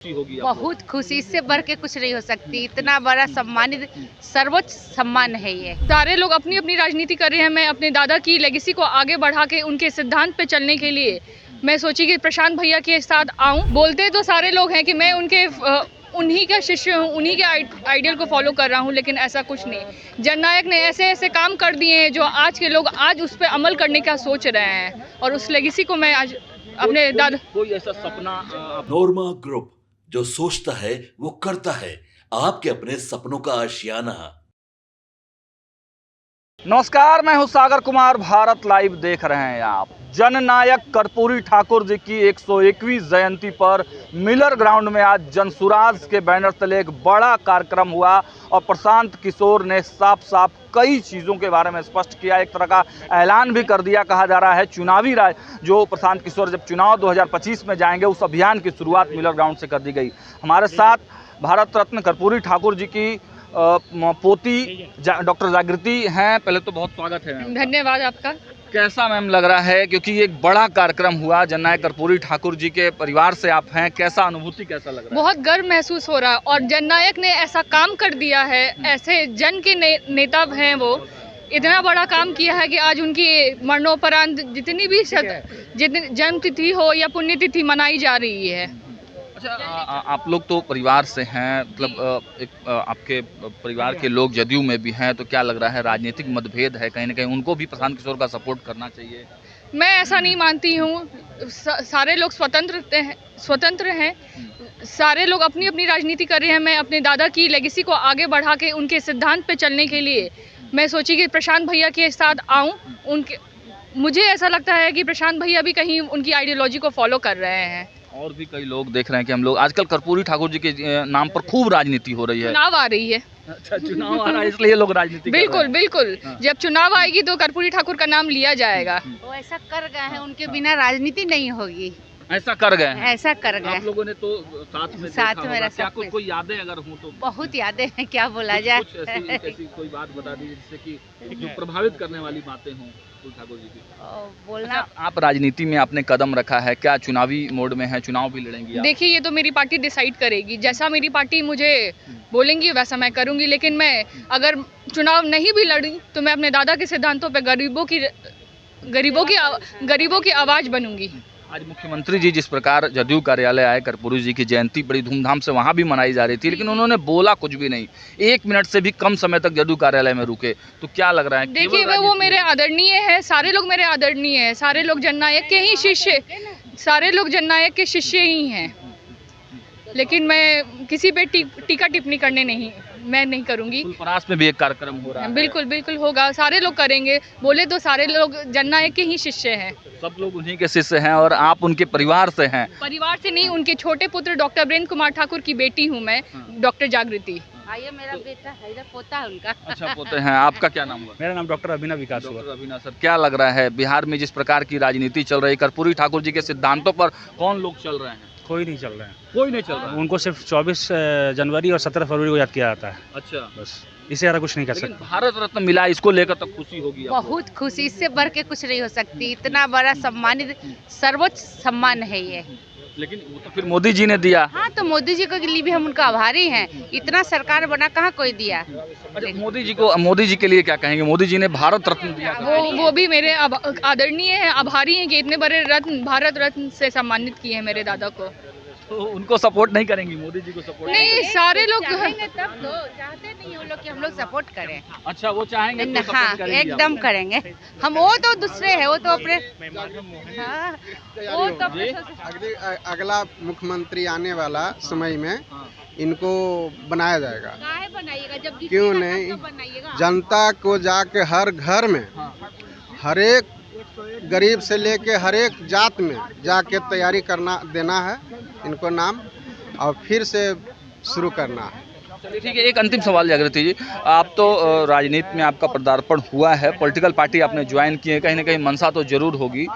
होगी बहुत खुशी, इससे बढ़ के कुछ नहीं हो सकती। इतना बड़ा सम्मानित सर्वोच्च सम्मान है ये। सारे लोग अपनी अपनी राजनीति कर रहे हैं। मैं अपने दादा की लेगेसी को आगे बढ़ा के उनके सिद्धांत पे चलने के लिए मैं सोची कि प्रशांत भैया के साथ आऊं। बोलते तो सारे लोग हैं कि मैं उनके उन्हीं का शिष्य हूँ, उन्हीं के आइडियल को फॉलो कर रहा हूँ, लेकिन ऐसा कुछ नहीं। जननायक ने ऐसे ऐसे काम कर दिए हैं जो आज के लोग आज उस पर अमल करने का सोच रहे हैं, और उस लेगेसी को मैं आज अपने दादा। कोई ऐसा सपना नोरमा ग्रुप, जो सोचता है वो करता है। आपके अपने सपनों का आशियाना। नमस्कार, मैं हूं सागर कुमार। भारत लाइव देख रहे हैं आप। जननायक कर्पूरी ठाकुर जी की 101वीं जयंती पर मिलर ग्राउंड में आज जनसुराज के बैनर तले एक बड़ा कार्यक्रम हुआ और प्रशांत किशोर ने साफ साफ कई चीज़ों के बारे में स्पष्ट किया। एक तरह का ऐलान भी कर दिया। कहा जा रहा है चुनावी राय जो प्रशांत किशोर जब चुनाव 2025 में जाएंगे उस अभियान की शुरुआत मिलर ग्राउंड से कर दी गई। हमारे साथ भारत रत्न कर्पूरी ठाकुर जी की पोती डॉक्टर जागृति हैं। पहले तो बहुत स्वागत है मैम। धन्यवाद आपका। कैसा मैम लग रहा है, क्योंकि ये एक बड़ा कार्यक्रम हुआ, जननायक कर्पूरी ठाकुर जी के परिवार से आप हैं, कैसा अनुभूति कैसा लग रहा है? बहुत गर्व महसूस हो रहा है, और जननायक ने ऐसा काम कर दिया है। ऐसे जन के नेता हैं, वो इतना बड़ा काम किया है कि आज उनकी मरणोपरांत जितनी भी जन्म तिथि हो या पुण्यतिथि मनाई जा रही है। अच्छा, आप लोग तो परिवार से हैं, मतलब आपके परिवार के लोग जदयू में भी हैं, तो क्या लग रहा है राजनीतिक मतभेद है कहीं ना कहीं, उनको भी प्रशांत किशोर का सपोर्ट करना चाहिए? मैं ऐसा नहीं मानती हूँ। सारे लोग स्वतंत्र हैं। सारे लोग अपनी अपनी राजनीति कर रहे हैं। मैं अपने दादा की लेगेसी को आगे बढ़ा के उनके सिद्धांत पे चलने के लिए मैं सोची कि प्रशांत भैया के साथ आऊँ। मुझे ऐसा लगता है कि प्रशांत भैया भी कहीं उनकी आइडियोलॉजी को फॉलो कर रहे हैं। और भी कई लोग देख रहे हैं कि हम लोग आजकल कर्पूरी ठाकुर जी के नाम पर खूब राजनीति हो रही है। चुनाव आ रही है। अच्छा, चुनाव आ रहा है इसलिए लोग राजनीति बिल्कुल बिल्कुल। हाँ। जब चुनाव आएगी तो कर्पूरी ठाकुर का नाम लिया जाएगा। वो ऐसा कर गए हैं, उनके बिना राजनीति नहीं होगी। ऐसा कर गए हैं। ऐसा कर आप गए। लोगों ने तो साथ में साथ देखा में होगा। रहा, क्या साथ में। कोई यादें अगर हो तो बहुत यादें हैं, क्या बोला जाए। कुछ ऐसी कोई बात बता दीजिए जिससे कि जो प्रभावित करने वाली बातें हों ठाकुर जी की। बोलना। अच्छा, आप राजनीति में आपने कदम रखा है, क्या चुनावी मोड में है, चुनाव भी लड़ेंगी आप? देखिए, ये तो मेरी पार्टी डिसाइड करेगी। जैसा मेरी पार्टी मुझे बोलेंगी वैसा मैं करूंगी, लेकिन मैं अगर चुनाव नहीं भी लड़ी तो मैं अपने दादा के सिद्धांतों पे गरीबों की आवाज बनूंगी। आज मुख्यमंत्री जी जिस प्रकार जदयू कार्यालय आए, कर्पूरी जी की जयंती बड़ी धूमधाम से वहाँ भी मनाई जा रही थी, लेकिन उन्होंने बोला कुछ भी नहीं। 1 मिनट से भी कम समय तक जदयू कार्यालय में रुके, तो क्या लग रहा है? देखिए, वो मेरे आदरणीय है। सारे लोग मेरे आदरणीय है। सारे लोग जननायक के ही शिष्य, सारे लोग जननायक के शिष्य ही हैं। लेकिन मैं किसी पे टीका टिप्पणी मैं नहीं करूंगी। फुलपरास में भी एक कार्यक्रम हो रहा है। बिल्कुल बिल्कुल होगा। सारे लोग करेंगे। बोले तो सारे लोग जननायक के ही शिष्य हैं। सब लोग उन्हीं के शिष्य हैं और आप उनके परिवार से हैं। परिवार से नहीं, उनके छोटे पुत्र डॉक्टर वीरेंद्र कुमार ठाकुर की बेटी हूँ मैं, डॉक्टर जागृति। ये मेरा बेटा है, पोता है उनका। अच्छा, पोते हैं। आपका क्या नाम हुआ? मेरा नाम डॉक्टर अभिनव विकास हुआ। डॉक्टर अभिनव सर, क्या लग रहा है बिहार में जिस प्रकार की राजनीति चल रही है, कर्पूरी ठाकुर जी के सिद्धांतों पर कौन लोग चल रहे हैं? कोई नहीं चल रहे हैं। कोई नहीं चल रहा है। उनको सिर्फ 24 जनवरी और 17 फरवरी को याद किया जाता है, अच्छा, बस। इससे ज़्यादा कुछ नहीं कर लेकिन सकते। भारत रत्न मिला, इसको लेकर तो खुशी होगी आपको। बहुत खुशी, इससे बढ़ के कुछ नहीं हो सकती। इतना बड़ा सम्मानित सर्वोच्च सम्मान है ये। लेकिन वो तो फिर मोदी जी ने दिया। हाँ, तो मोदी जी के लिए भी हम उनका आभारी हैं। इतना सरकार बना, कहाँ कोई दिया। अच्छा, मोदी जी के लिए क्या कहेंगे? मोदी जी ने भारत रत्न दिया था। वो भी मेरे आदरणीय हैं, आभारी हैं कि इतने बड़े रत्न, भारत रत्न से सम्मानित किए हैं मेरे दादा को। तो उनको सपोर्ट नहीं करेंगी? मोदी जी को सपोर्ट नहीं, सारे लोग चाहेंगे तब तो। चाहते नहीं वो लोग कि हम लोग सपोर्ट करें। अच्छा, वो चाहेंगे तो हाँ, सपोर्ट करेंगी एकदम आप। करेंगे हम। वो तो दूसरे है, वो तो अपने। हाँ, वो तो अगला मुख्यमंत्री आने वाला समय में इनको बनाया जाएगा। काहे बनाइएगा जब क्यों नहीं? जनता को जाके हर घर में, हर एक गरीब से लेके हर एक जात में जाके तैयारी करना देना है इनको नाम, और फिर से शुरू करना है। चलिए ठीक है, एक अंतिम सवाल जागृति जी, आप तो राजनीति में आपका पदार्पण हुआ है, पॉलिटिकल पार्टी आपने ज्वाइन की है, कहीं ना कहीं मनसा तो जरूर होगी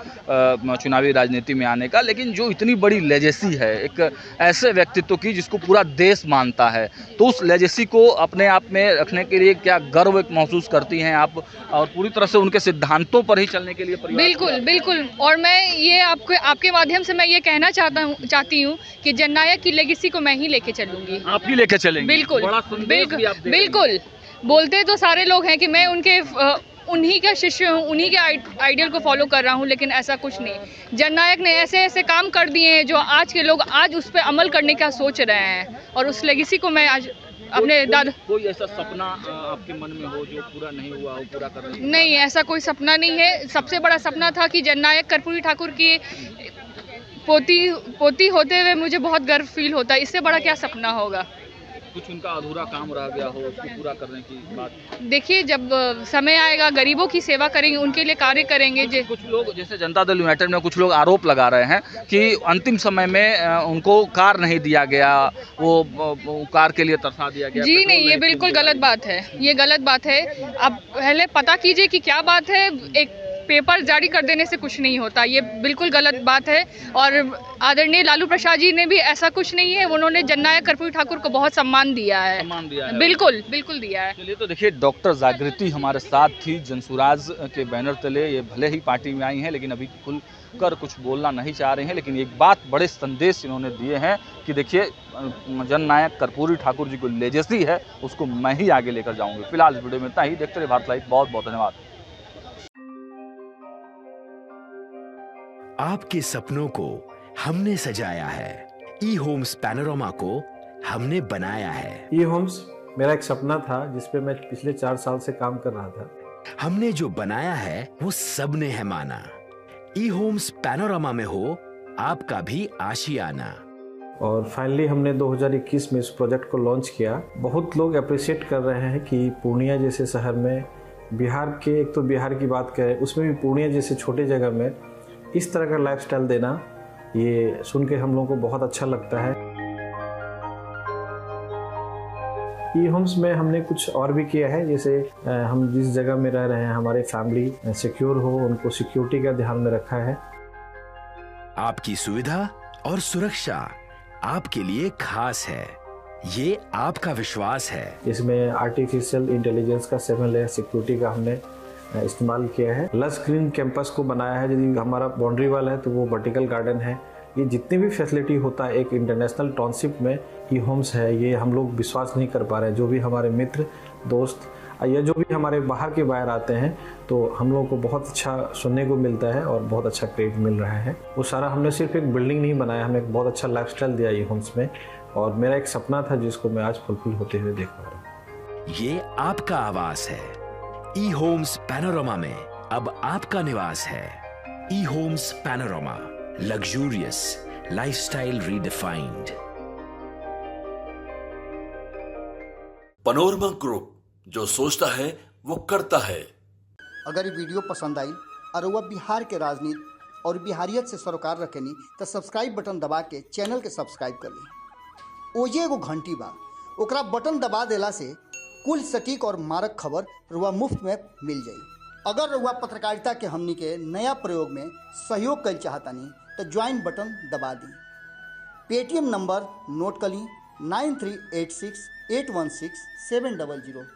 चुनावी राजनीति में आने का, लेकिन जो इतनी बड़ी लेजेसी है एक ऐसे व्यक्तित्व की जिसको पूरा देश मानता है, तो उस लेजेसी को अपने आप में रखने के लिए क्या गर्व महसूस करती हैं आप, और पूरी तरह से उनके सिद्धांतों पर ही चलने के लिए बिल्कुल बिल्कुल। और मैं ये आपके माध्यम से मैं ये कहना चाहती हूँ कि जननायक की लेगेसी को मैं ही लेके चलूंगी। आप ही लेके चलेंगे? बिल्कुल बड़ा संदेश भी आप दे रहे हैं। बिल्कुल। बोलते तो सारे लोग हैं कि मैं उन्हीं का शिष्य हूँ, उन्हीं के आइडियल को फॉलो कर रहा हूँ, लेकिन ऐसा कुछ नहीं। जननायक ने ऐसे ऐसे काम कर दिए हैं जो आज के लोग आज उस पर अमल करने का सोच रहे हैं, और उस लेगेसी को मैं आज अपने दादा। कोई ऐसा सपना आपके मन में हो जो पूरा नहीं हुआ हो, पूरा करने? नहीं, ऐसा कोई सपना नहीं है। सबसे बड़ा सपना था कि जननायक कर्पूरी ठाकुर की पोती होते हुए मुझे बहुत गर्व फील होता है। इससे बड़ा क्या सपना होगा? कुछ उनका अधूरा काम रह गया हो, उसको पूरा करने की बात? देखिए, जब समय आएगा गरीबों की सेवा करेंगे, उनके लिए कार्य करेंगे। कुछ लोग जैसे जनता दल यूनाइटेड में कुछ लोग आरोप लगा रहे हैं कि अंतिम समय में उनको कार नहीं दिया गया, वो कार के लिए तरसा दिया गया। जी नहीं, ये बिल्कुल गलत बात है, ये गलत बात है। आप पहले पता कीजिए कि क्या बात है। एक पेपर जारी कर देने से कुछ नहीं होता, ये बिल्कुल गलत बात है। और आदरणीय लालू प्रसाद जी ने भी ऐसा कुछ नहीं है, उन्होंने जननायक कर्पूरी ठाकुर को बहुत सम्मान दिया है। बिल्कुल बिल्कुल दिया है। चलिए, तो देखिए डॉक्टर जागृति हमारे साथ थी जनसुराज के बैनर तले। ये भले ही पार्टी में आई हैं, लेकिन अभी खुलकर कुछ बोलना नहीं चाह रही हैं, लेकिन एक बात बड़े संदेश इन्होंने दिए हैं कि देखिए जननायक कर्पूरी ठाकुर जी को लेजेसी है, उसको मैं ही आगे लेकर जाऊंगी। फिलहाल इस वीडियो में इतना ही। देखते रहिए भारत लाइव। बहुत बहुत धन्यवाद। आपके सपनों को हमने सजाया है, ई होम्स पैनोरामा को हमने बनाया है। ई होम्स मेरा एक सपना था जिस पे मैं पिछले 4 साल से काम कर रहा था। हमने जो बनाया है वो सबने है माना। ई होम्स पैनोरामा में हो आपका भी आशियाना। और फाइनली हमने 2021 में इस प्रोजेक्ट को लॉन्च किया। बहुत लोग अप्रिशिएट कर रहे हैं कि पूर्णिया जैसे शहर में, बिहार के, एक तो बिहार की बात करें उसमें भी पूर्णिया जैसे छोटे जगह में इस तरह का लाइफस्टाइल देना, ये सुन के हम लोगों को बहुत अच्छा लगता है। ई होम्स में हमने कुछ और भी किया है, जैसे हम जिस जगह में रह रहे हैं हमारे फैमिली सिक्योर हो, उनको सिक्योरिटी का ध्यान में रखा है। आपकी सुविधा और सुरक्षा आपके लिए खास है, ये आपका विश्वास है। इसमें आर्टिफिशियल इंटेलिजेंस का 7 लेयर सिक्योरिटी का हमने इस्तेमाल किया है। लस ग्रीन कैंपस को बनाया है। यदि हमारा बाउंड्री वाल है तो वो वर्टिकल गार्डन है। ये जितनी भी फैसिलिटी होता है एक इंटरनेशनल टाउनशिप में ई होम्स है, ये हम लोग विश्वास नहीं कर पा रहे हैं। जो भी हमारे मित्र दोस्त या जो भी हमारे बाहर के बाहर आते हैं तो हम लोगों को बहुत अच्छा सुनने को मिलता है और बहुत अच्छा क्रेडिट मिल रहा है। वो सारा हमने सिर्फ एक बिल्डिंग नहीं बनाया, हमें एक बहुत अच्छा लाइफस्टाइल दिया ई होम्स में, और मेरा एक सपना था जिसको मैं आज फुलफिल होते हुए देख पा रहा हूँ। ये आपका आवास है। ई होम्स पैनोरामा में अब आपका निवास है। E Homes Panorama, luxurious lifestyle redefined. Panorama Group, जो सोचता है वो करता है। अगर ये वीडियो पसंद आई और वह बिहार के राजनीति और बिहारियत से सरोकार रखेनी तो सब्सक्राइब बटन दबा के चैनल के सब्सक्राइब कर ली। ओजे एगो घंटी बा, ओकरा बटन दबा देला से कुल सटीक और मारक खबर रुआ मुफ्त में मिल जाई। अगर रुआ पत्रकारिता के हमनी के नया प्रयोग में सहयोग कर चाहतानी तो ज्वाइन बटन दबा दी। पेटीएम नंबर नोट कर ली 9386816700।